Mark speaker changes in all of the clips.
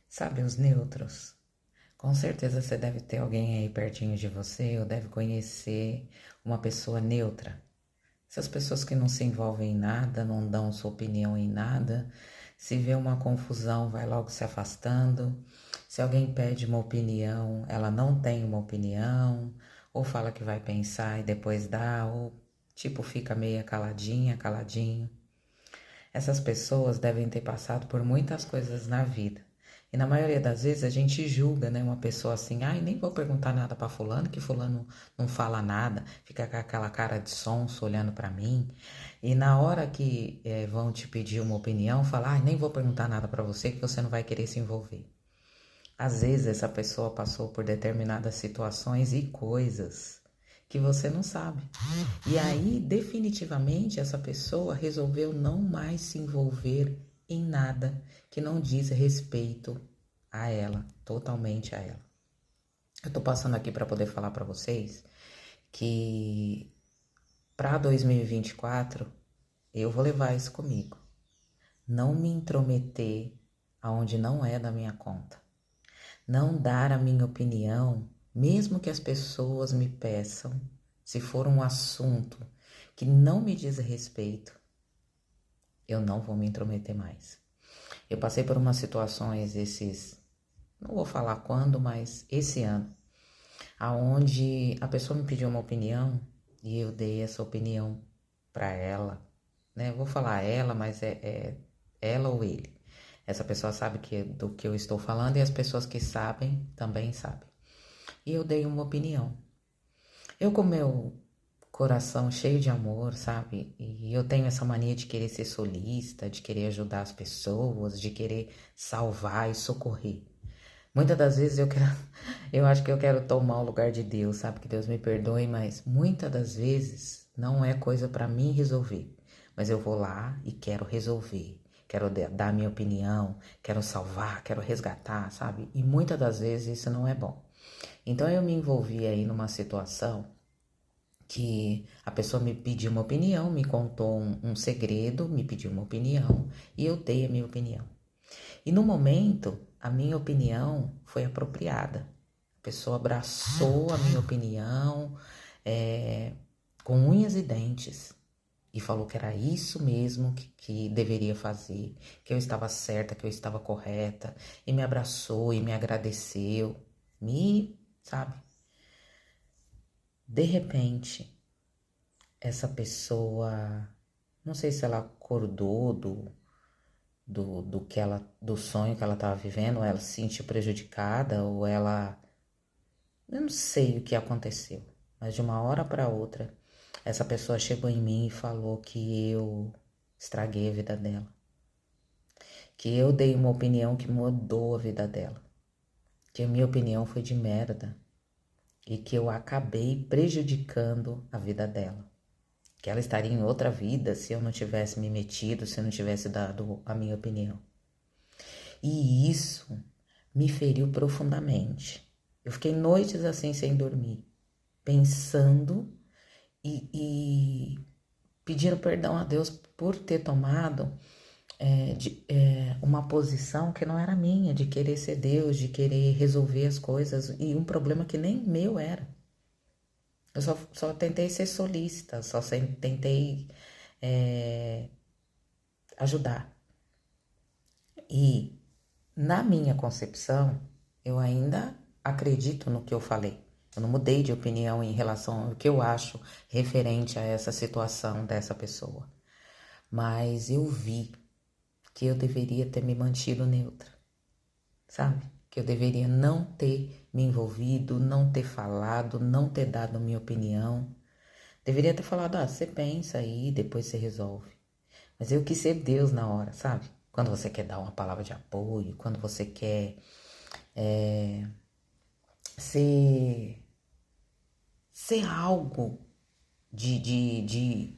Speaker 1: Sabe os neutros? Com certeza você deve ter alguém aí pertinho de você ou deve conhecer uma pessoa neutra. Essas pessoas que não se envolvem em nada, não dão sua opinião em nada, se vê uma confusão, vai logo se afastando. Se alguém pede uma opinião, ela não tem uma opinião, ou fala que vai pensar e depois dá, ou tipo fica meia caladinha, caladinho. Essas pessoas devem ter passado por muitas coisas na vida. E na maioria das vezes a gente julga, né, uma pessoa assim, ai, nem vou perguntar nada para fulano, que fulano não fala nada, fica com aquela cara de sonso olhando para mim. E na hora que vão te pedir uma opinião, fala, ai, nem vou perguntar nada para você, que você não vai querer se envolver. Às vezes essa pessoa passou por determinadas situações e coisas que você não sabe. E aí, definitivamente, essa pessoa resolveu não mais se envolver em nada que não diz respeito a ela, totalmente a ela. Eu tô passando aqui para poder falar para vocês que para 2024 eu vou levar isso comigo. Não me intrometer aonde não é da minha conta. Não dar a minha opinião, mesmo que as pessoas me peçam, se for um assunto que não me diz respeito, eu não vou me intrometer mais. Eu passei por umas situações não vou falar quando, mas esse ano, aonde a pessoa me pediu uma opinião e eu dei essa opinião para ela, né? Eu vou falar ela, mas é ela ou ele. Essa pessoa sabe do que eu estou falando e as pessoas que sabem também sabem. E eu dei uma opinião. Eu com meu coração cheio de amor, sabe? E eu tenho essa mania de querer ser solista, de querer ajudar as pessoas, de querer salvar e socorrer. Muitas das vezes eu acho que eu quero tomar o lugar de Deus, sabe? Que Deus me perdoe, mas muitas das vezes não é coisa para mim resolver. Mas eu vou lá e quero resolver. Quero dar minha opinião, quero salvar, quero resgatar, sabe? E muitas das vezes isso não é bom. Então eu me envolvi aí numa situação que a pessoa me pediu uma opinião, me contou um segredo, me pediu uma opinião e eu dei a minha opinião. E no momento, a minha opinião foi apropriada. A pessoa abraçou a minha opinião com unhas e dentes e falou que era isso mesmo que deveria fazer, que eu estava certa, que eu estava correta, e me abraçou e me agradeceu, sabe? De repente, essa pessoa, não sei se ela acordou do sonho que ela estava vivendo, ou ela se sentiu prejudicada, ou ela, eu não sei o que aconteceu, mas de uma hora para outra, essa pessoa chegou em mim e falou que eu estraguei a vida dela, que eu dei uma opinião que mudou a vida dela, que a minha opinião foi de merda e que eu acabei prejudicando a vida dela. Que ela estaria em outra vida se eu não tivesse me metido, se eu não tivesse dado a minha opinião. E isso me feriu profundamente. Eu fiquei noites assim sem dormir, pensando e pedindo perdão a Deus por ter tomado uma posição que não era minha, de querer ser Deus, de querer resolver as coisas, e um problema que nem meu era. Eu só tentei ser solícita, tentei ajudar. E na minha concepção, eu ainda acredito no que eu falei. Eu não mudei de opinião em relação ao que eu acho referente a essa situação dessa pessoa. Mas eu vi que eu deveria ter me mantido neutra, sabe? Que eu deveria não ter me envolvido, não ter falado, não ter dado minha opinião. Deveria ter falado, você pensa aí, depois você resolve. Mas eu quis ser Deus na hora, sabe? Quando você quer dar uma palavra de apoio, quando você quer ser, ser algo de, de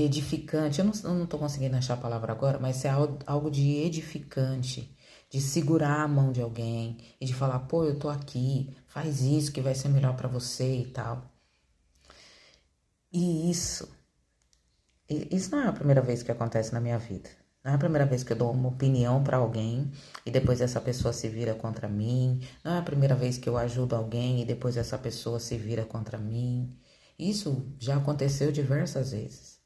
Speaker 1: edificante. Eu não tô conseguindo achar a palavra agora, mas ser algo de edificante, de segurar a mão de alguém e de falar, pô, eu tô aqui, faz isso que vai ser melhor pra você e tal. E isso não é a primeira vez que acontece na minha vida. Não é a primeira vez que eu dou uma opinião para alguém e depois essa pessoa se vira contra mim. Não é a primeira vez que eu ajudo alguém e depois essa pessoa se vira contra mim. Isso já aconteceu diversas vezes.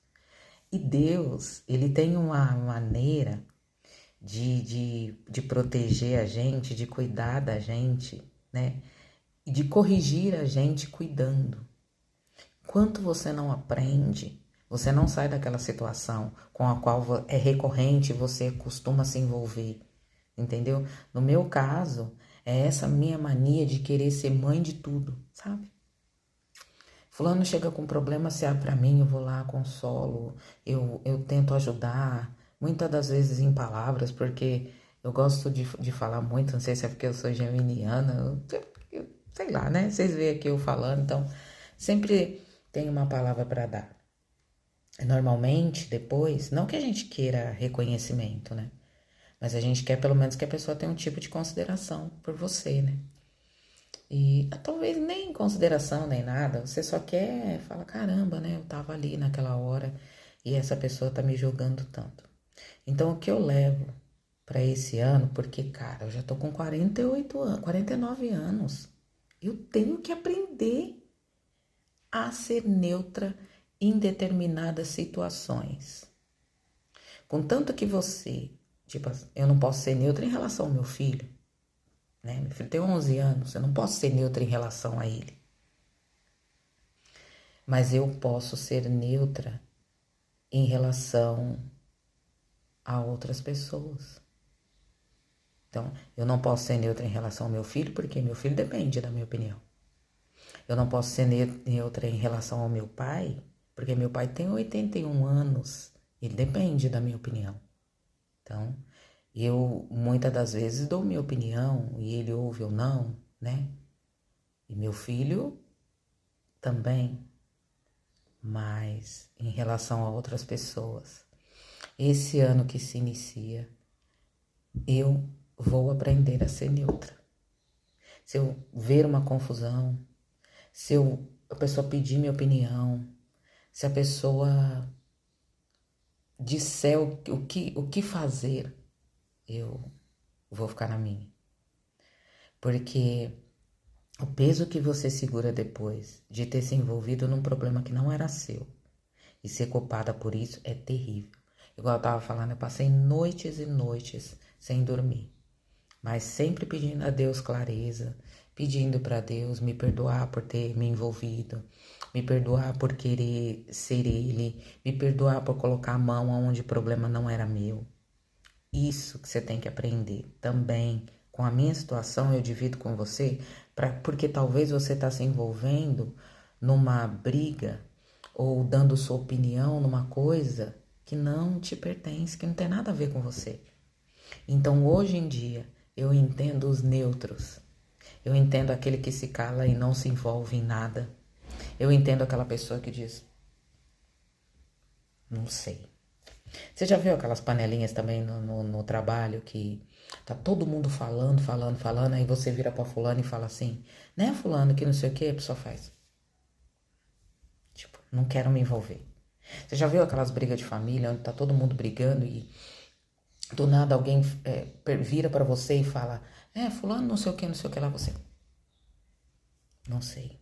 Speaker 1: E Deus, ele tem uma maneira de proteger a gente, de cuidar da gente, né? E de corrigir a gente cuidando. Enquanto você não aprende, você não sai daquela situação com a qual é recorrente e você costuma se envolver, entendeu? No meu caso, é essa minha mania de querer ser mãe de tudo, sabe? Fulano chega com problema, se abre pra mim, eu vou lá, consolo, eu tento ajudar, muitas das vezes em palavras, porque eu gosto de falar muito, não sei se é porque eu sou geminiana, sei lá, né? Vocês veem aqui eu falando, então sempre tem uma palavra para dar. Normalmente, depois, não que a gente queira reconhecimento, né? Mas a gente quer pelo menos que a pessoa tenha um tipo de consideração por você, né? E talvez nem consideração nem nada, você só quer, fala, caramba, né? Eu tava ali naquela hora e essa pessoa tá me julgando tanto. Então, o que eu levo para esse ano, porque, cara, eu já tô com 48 anos, 49 anos. Eu tenho que aprender a ser neutra em determinadas situações. Contanto que você, tipo, eu não posso ser neutra em relação ao meu filho, né? Meu filho tem 11 anos, eu não posso ser neutra em relação a ele. Mas eu posso ser neutra em relação a outras pessoas. Então, eu não posso ser neutra em relação ao meu filho, porque meu filho depende da minha opinião. Eu não posso ser neutra em relação ao meu pai, porque meu pai tem 81 anos. Ele depende da minha opinião. Então, eu muitas das vezes dou minha opinião e ele ouve ou não, né? E meu filho também. Mas em relação a outras pessoas, esse ano que se inicia, eu vou aprender a ser neutra. Se eu ver uma confusão, se a pessoa pedir minha opinião, se a pessoa disser o que fazer, eu vou ficar na minha. Porque o peso que você segura depois de ter se envolvido num problema que não era seu e ser culpada por isso é terrível. Igual eu tava falando, eu passei noites e noites sem dormir, mas sempre pedindo a Deus clareza, pedindo para Deus me perdoar por ter me envolvido, me perdoar por querer ser Ele, me perdoar por colocar a mão onde o problema não era meu. Isso que você tem que aprender também. Com a minha situação, eu divido com você, porque talvez você está se envolvendo numa briga ou dando sua opinião numa coisa que não te pertence, que não tem nada a ver com você. Então, hoje em dia, eu entendo os neutros. Eu entendo aquele que se cala e não se envolve em nada. Eu entendo aquela pessoa que diz, não sei. Você já viu aquelas panelinhas também no trabalho que tá todo mundo falando, aí você vira pra fulano e fala assim, né, fulano, que não sei o que, a pessoa faz. Tipo, não quero me envolver. Você já viu aquelas brigas de família onde tá todo mundo brigando e do nada alguém vira pra você e fala, fulano, não sei o que lá, você. Não sei.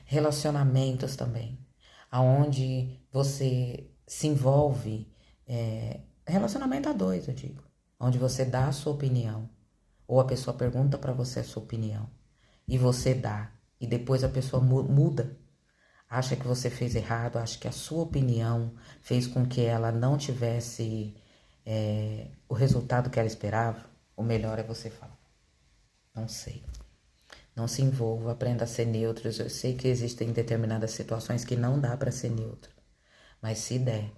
Speaker 1: Relacionamentos também, aonde você se envolve, relacionamento a dois, eu digo, onde você dá a sua opinião, ou a pessoa pergunta para você a sua opinião, e você dá, e depois a pessoa muda, acha que você fez errado, acha que a sua opinião fez com que ela não tivesse o resultado que ela esperava, o melhor é você falar, não sei. Não se envolva, aprenda a ser neutro. Eu sei que existem determinadas situações que não dá para ser neutro, mas se der,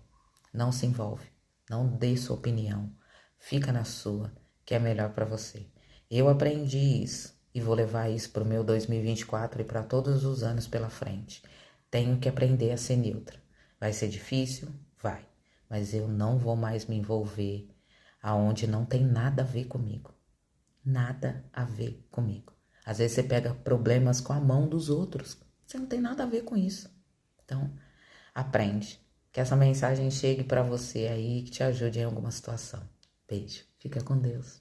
Speaker 1: não se envolve, não dê sua opinião, fica na sua, que é melhor para você. Eu aprendi isso e vou levar isso para o meu 2024 e para todos os anos pela frente. Tenho que aprender a ser neutra. Vai ser difícil? Vai, mas eu não vou mais me envolver aonde não tem nada a ver comigo. Nada a ver comigo. Às vezes você pega problemas com a mão dos outros. Você não tem nada a ver com isso. Então, aprende. Que essa mensagem chegue para você aí, que te ajude em alguma situação. Beijo. Fica com Deus.